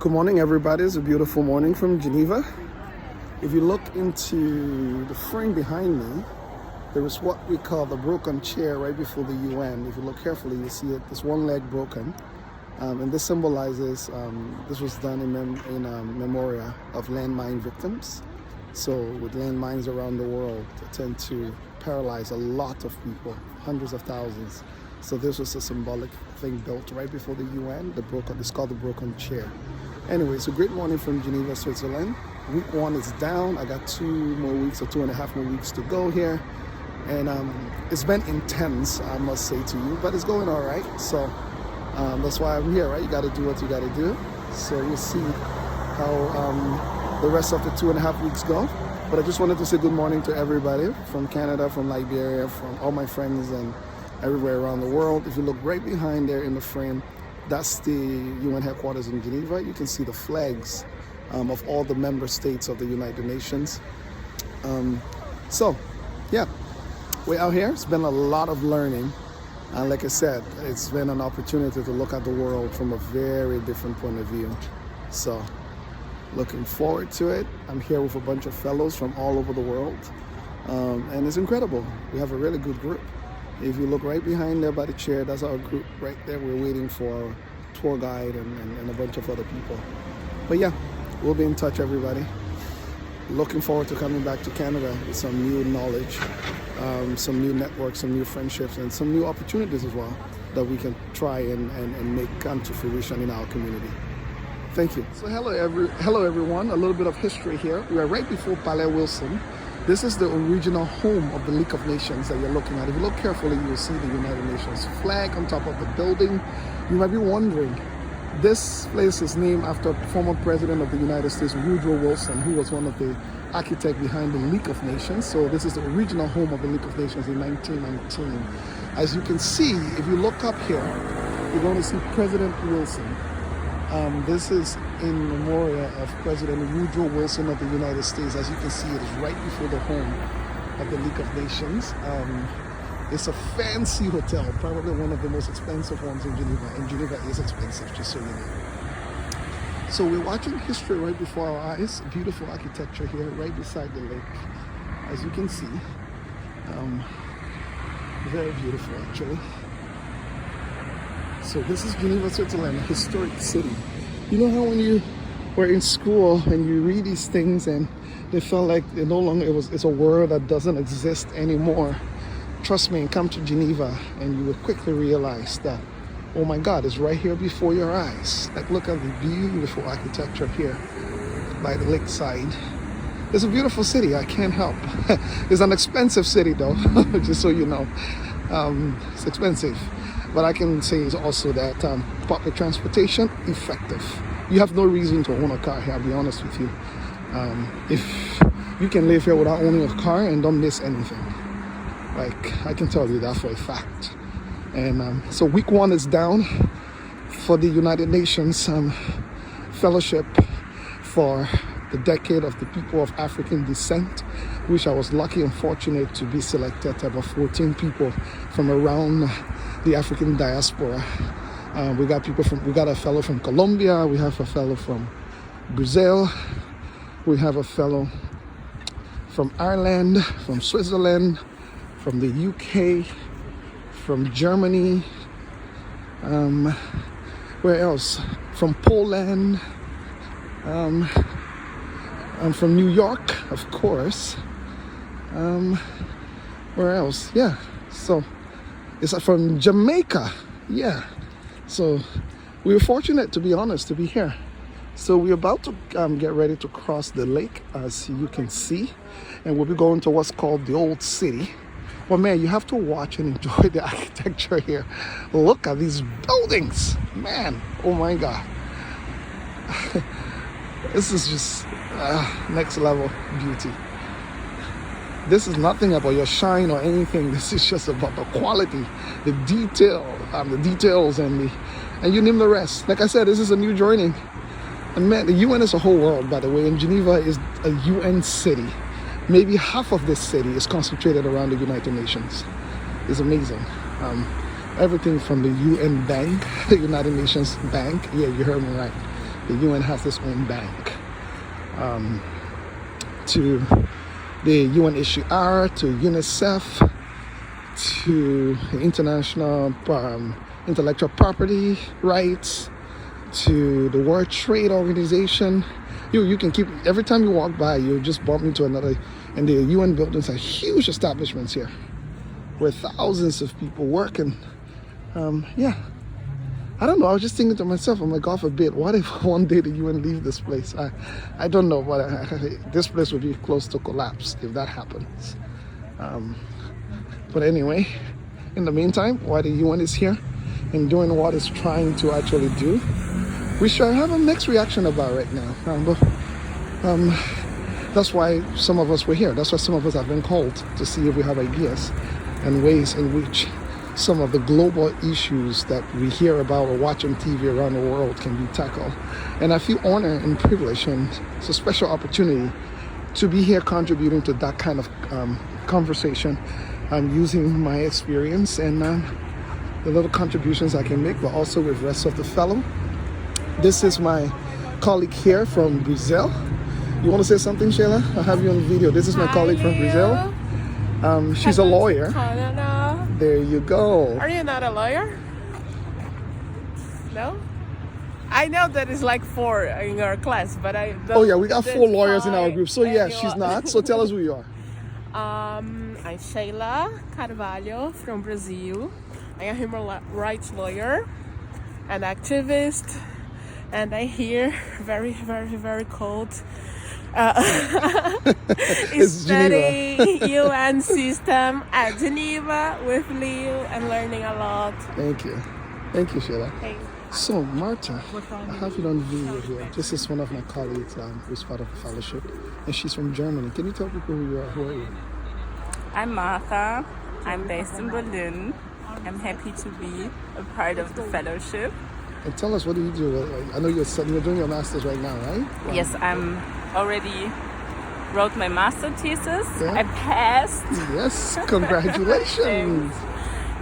Good morning, everybody. It's a beautiful morning from Geneva. If you look into the frame behind me, there is what we call the broken chair right before the UN. If you look carefully, you see it. There's one leg broken, and this symbolizes this was done in memorial of landmine victims. So with landmines around the world, they tend to paralyze a lot of people, hundreds of thousands. So this was a symbolic thing built right before the UN. It's called the broken chair. Anyway, it's a great morning from Geneva, Switzerland. Week 1 is down. I got 2 more weeks or 2.5 more weeks to go here. And it's been intense, I must say to you, but it's going all right. So that's why I'm here, right? You got to do what you got to do. So we'll see how the rest of the 2.5 weeks go. But I just wanted to say good morning to everybody from Canada, from Liberia, from all my friends and everywhere around the world. If you look right behind there in the frame, that's the UN headquarters in Geneva. You can see the flags of all the member states of the United Nations. So, yeah, we're out here. It's been a lot of learning. And like I said, it's been an opportunity to look at the world from a very different point of view. So, looking forward to it. I'm here with a bunch of fellows from all over the world. And it's incredible. We have a really good group. If you look right behind there by the chair, that's our group right there. We're waiting for our tour guide and a bunch of other people. But yeah, we'll be in touch, everybody. Looking forward to coming back to Canada with some new knowledge, some new networks, some new friendships, and some new opportunities as well that we can try and make come to fruition in our community. Thank you. So hello everyone. A little bit of history here. We are right before Palais Wilson. This is the original home of the League of Nations that you're looking at. If you look carefully, you'll see the United Nations flag on top of the building. You might be wondering, this place is named after former President of the United States, Woodrow Wilson, who was one of the architects behind the League of Nations. So this is the original home of the League of Nations in 1919. As you can see, if you look up here, you're going to see President Wilson. This is in memorial of President Woodrow Wilson of the United States. As you can see, it is right before the home of the League of Nations. It's a fancy hotel, probably one of the most expensive ones in Geneva. And Geneva is expensive, just so you know. So we're watching history right before our eyes. Beautiful architecture here, right beside the lake. As you can see, very beautiful actually. So this is Geneva, Switzerland, a historic city. You know how when you were in school and you read these things and they felt like they no longer, it's a word that doesn't exist anymore. Trust me, come to Geneva and you will quickly realize that, oh my God, it's right here before your eyes. Like look at the beautiful architecture here by the lakeside. It's a beautiful city, I can't help. It's an expensive city though, just so you know. It's expensive. But I can say is also that public transportation, effective. You have no reason to own a car here, I'll be honest with you. If you can live here without owning a car and don't miss anything. Like, I can tell you that for a fact. And so week 1 is down for the United Nations Fellowship for the Decade of the People of African Descent, which I was lucky and fortunate to be selected. About 14 people from around the African diaspora. We got a fellow from Colombia, we have a fellow from Brazil, we have a fellow from Ireland, from Switzerland, from the UK, from Germany, where else? From Poland, and from New York, of course. Where else? Yeah, so it's from Jamaica, yeah. So we were fortunate, to be honest, to be here. So we're about to get ready to cross the lake, as you can see, and we'll be going to what's called the Old City. But man, you have to watch and enjoy the architecture here. Look at these buildings, man, oh my God. This is just next level beauty. This is nothing about your shine or anything. This is just about the quality, the details, and you name the rest. Like I said, this is a new journey. And man, the UN is a whole world, by the way, and Geneva is a UN city. Maybe half of this city is concentrated around the United Nations. It's amazing. Everything from the UN Bank, the United Nations Bank, yeah, you heard me right. the UN has its own bank. To the UNHCR, to UNICEF, to the International Intellectual Property Rights, to the World Trade Organization. You can keep, every time you walk by, you just bump into another. And the UN buildings are huge establishments here where thousands of people work. And I don't know, I was just thinking to myself, I'm like, God forbid, what if one day the UN leave this place? I don't know, but this place would be close to collapse if that happens. But anyway, in the meantime, while the UN is here and doing what it's trying to actually do, we should have a mixed reaction about right now. That's why some of us were here. That's why some of us have been called to see if we have ideas and ways in which some of the global issues that we hear about or watch on TV around the world can be tackled. And I feel honored and privileged, and it's a special opportunity to be here contributing to that kind of conversation. I'm using my experience and the little contributions I can make, but also with the rest of the fellow. This is my colleague here from Brazil. You want to say something, Sheila? I have you on video. This is my colleague from Brazil. She's a lawyer. There you go. Are you not a lawyer? No? I know that it's like 4 in our class, but I don't. Oh yeah, we got 4 lawyers in our group. So yeah, she's not. So tell us who you are. I'm Sheila Carvalho from Brazil. I'm a human rights lawyer, an activist, and I hear very, very, very cold. Studying UN system at Geneva with Leo and learning a lot. Thank you, Sheila. Thanks. So Marta, I have you on video here. This is one of my colleagues who's part of the fellowship, and she's from Germany. Can you tell people who you are? Who are you? I'm Martha. I'm based in Berlin. I'm happy to be a part of the fellowship. And tell us, what do you do? I know you're doing your master's right now, right? Wow. Yes, I'm already wrote my master thesis. Yeah. I passed. Yes, congratulations.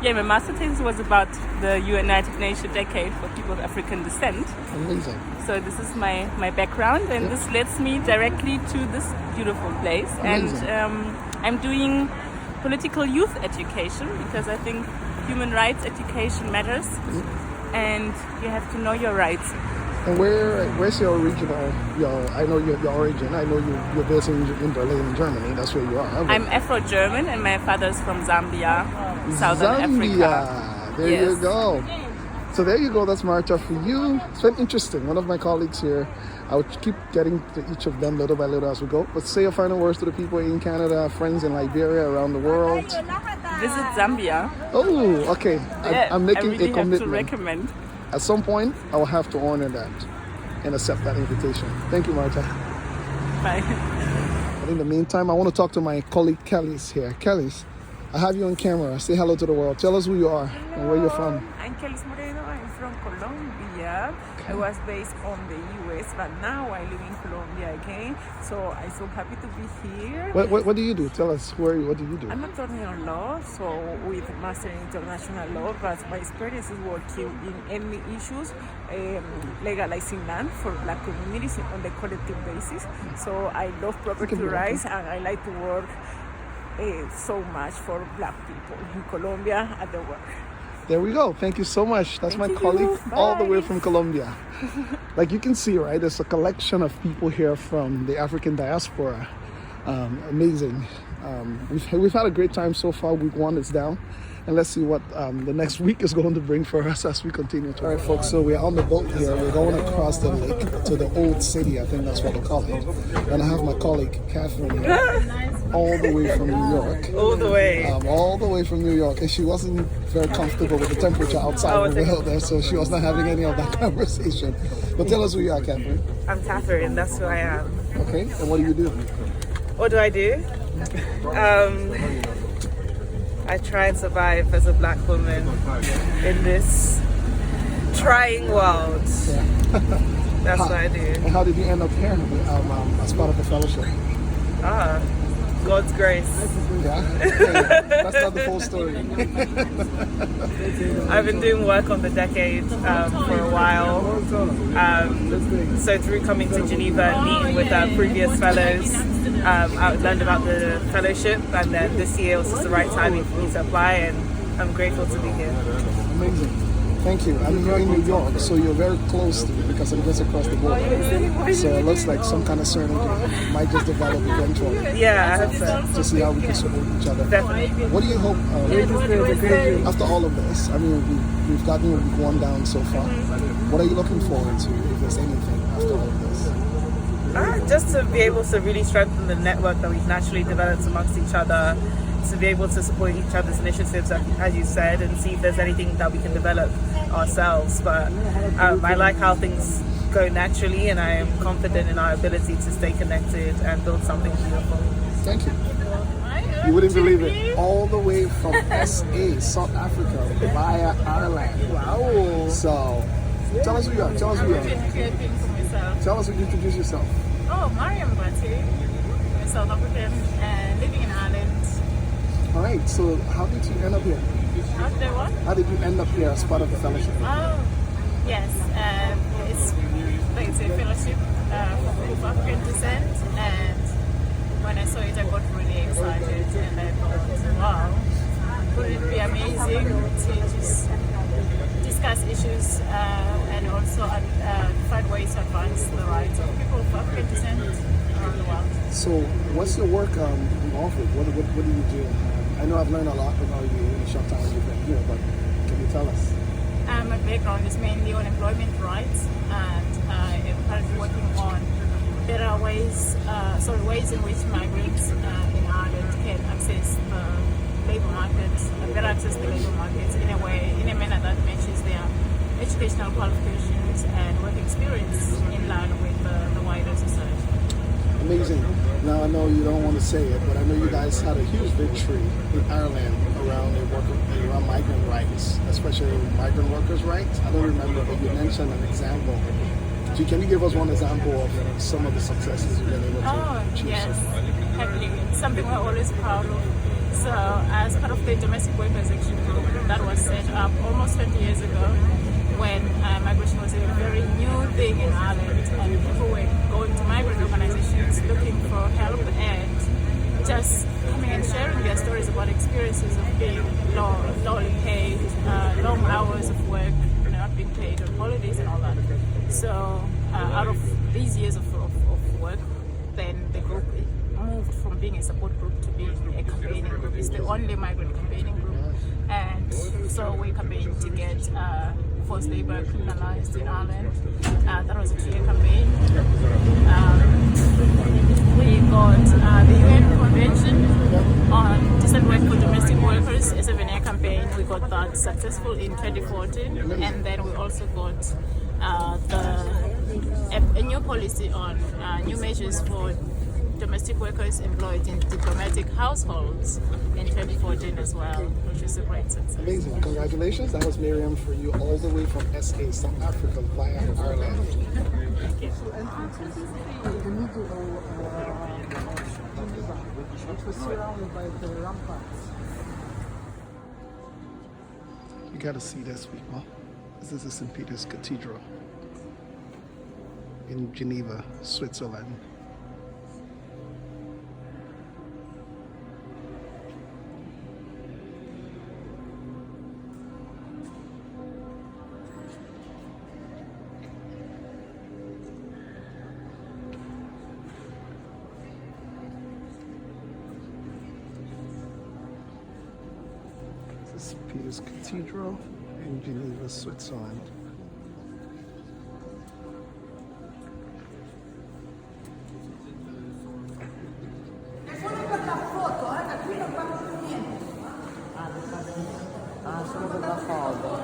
Yeah, my master thesis was about the United Nations Decade for People of African Descent. Amazing. So this is my background, and this leads me directly to this beautiful place. Amazing. And I'm doing political youth education because I think human rights education matters. And you have to know your rights. And where's your original? I know your origin. I know you're based in Berlin, Germany. That's where you are. I'm Afro-German, and my father's from Zambia, Southern Africa. There you go. So there you go. That's Marta for you. It's been interesting. One of my colleagues here. I would keep getting to each of them little by little as we go. But say your final words to the people in Canada, friends in Liberia, around the world. Visit Zambia. Oh, okay. Yeah, I'm making I really a commitment. have to recommend. At some point, I will have to honor that and accept that invitation. Thank you, Marta. Bye. But in the meantime, I want to talk to my colleague Kellys here. Kellys, I have you on camera. Say hello to the world. Tell us who you are and where you're from. I'm Kellys Moreno. I'm from Colombia. I was based on the US, but now I live in Colombia again. So I'm so happy to be here. What do you do? Tell us, what do you do? I'm an attorney on law, so with Master in International Law, but my experience is working in any issues, legalizing land for Black communities on the collective basis. So I love property rights, and I like to work so much for Black people in Colombia and the world. There we go. Thank you so much. That's my colleague all the way from Colombia. Like you can see, right? There's a collection of people here from the African diaspora. Amazing. We've had a great time so far. Week 1 is down. And let's see what the next week is going to bring for us as we continue to. All right, folks, so we're on the boat here. We're going across the lake to the old city. I think that's what they call it. And I have my colleague, Catherine, here, all the way from New York. All the way. All the way from New York. And she wasn't very comfortable with the temperature outside when we were there, so she was not having any of that conversation. But tell us who you are, Catherine. I'm Catherine, that's who I am. Okay, and what do you do? What do I do? I try and survive as a Black woman in this trying world. Yeah. That's what I do. And how did you end up here as part of the fellowship? God's grace. Yeah? That's not the full story. I've been doing work on the decade for a while. So through coming to Geneva and meeting with previous fellows, I learned about the fellowship, and then this year was just the right timing for me to apply, and I'm grateful to be here. Amazing. Thank you. I mean, you're in New York, so you're very close to me because I'm just across the border. So it looks like some kind of synergy might just develop eventually. Yeah, I hope so. To see how we can support each other. Definitely. What do you hope, after all of this? I mean, we've gotten week 1 down so far. What are you looking forward to, if there's anything, after all of this? Just to be able to really strengthen the network that we've naturally developed amongst each other, to be able to support each other's initiatives, as you said, and see if there's anything that we can develop ourselves. But I like how things go naturally, and I am confident in our ability to stay connected and build something beautiful. Thank you. You wouldn't believe it. All the way from SA, South Africa, via Ireland. Wow. So, tell us who you are. Tell us who you are. Tell us, introduce yourself. Oh, Mariam Bati. I'm South African and living in Ireland. All right. So, how did you end up here? After what? How did you end up here as part of the fellowship? Oh, yes. It's like it's a fellowship for people of African descent, and when I saw it, I got really excited, and I thought, wow, would it be amazing to just discuss issues and also find ways to advance the rights of people of African descent around the world. So, what's your work involved with? What do you do? I know I've learned a lot about you in the short time you've been here, but can you tell us? My background is mainly on employment rights, and I am currently working on better ways in which migrants in Ireland can access the labour market, better access the labour market in a manner that matches their educational qualifications and work experience in line with the wider society. Amazing. Now I know you don't want to say it, but I know you guys had a huge victory in Ireland around migrant rights, especially migrant workers' rights. I don't remember, but you mentioned an example. Can you give us one example of some of the successes you've been able to achieve? Yes, happily. It's something we're always proud of. So, as part of the Domestic Workers Action Group that was set up almost 20 years ago, when migration was a very new thing in Ireland, and people were going to migrant organizations looking for help and just coming and sharing their stories about experiences of being lowly paid, long hours of work, not being paid on holidays and all that. So out of these years of work, then the group moved from being a support group to being a campaigning group. It's the only migrant campaigning group, and so we campaigned to get forced labor criminalized in Ireland. That was a 2-year campaign. We got the UN Convention on Decent Work for Domestic Workers, a 7-year campaign. We got that successful in 2014, and then we also got a new policy on new measures for domestic workers employed in diplomatic households in 2014 as well, which is a great success. Amazing. Congratulations. That was Miriam for you all the way from SA, South Africa, via Ireland. Thank you. You got to see this, people. This is the St. Peter's Cathedral in Geneva, Switzerland. St. Peter's Cathedral in Geneva, Switzerland. Solo per la foto.